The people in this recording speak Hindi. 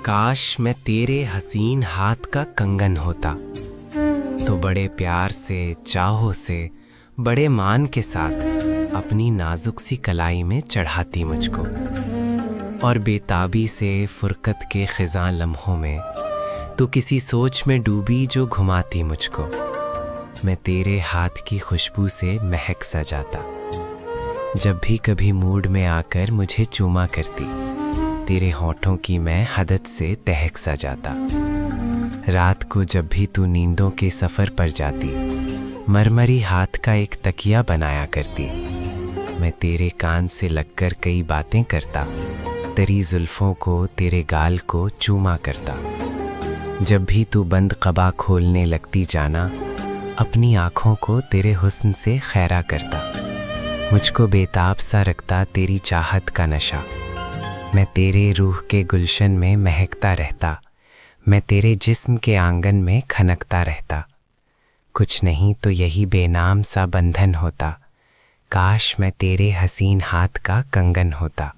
काश मैं तेरे हसीन हाथ का कंगन होता तो बड़े प्यार से, चाहों से, बड़े मान के साथ अपनी नाजुक सी कलाई में चढ़ाती मुझको, और बेताबी से फुरकत के खिज़ां लम्हों में तो किसी सोच में डूबी जो घुमाती मुझको। मैं तेरे हाथ की खुशबू से महक सा जाता, जब भी कभी मूड में आकर मुझे चूमा करती, तेरे होठों की मैं हदद से तहक सा जाता। रात को जब भी तू नींदों के सफ़र पर जाती, मरमरी हाथ का एक तकिया बनाया करती। मैं तेरे कान से लगकर कई बातें करता, तेरी जुल्फ़ों को, तेरे गाल को चूमा करता। जब भी तू बंद क़बा खोलने लगती जाना, अपनी आँखों को तेरे हुस्न से खैरा करता। मुझको बेताब सा रखता तेरी चाहत का नशा, मैं तेरे रूह के गुलशन में महकता रहता, मैं तेरे जिस्म के आंगन में खनकता रहता। कुछ नहीं तो यही बेनाम सा बंधन होता, काश मैं तेरे हसीन हाथ का कंगन होता।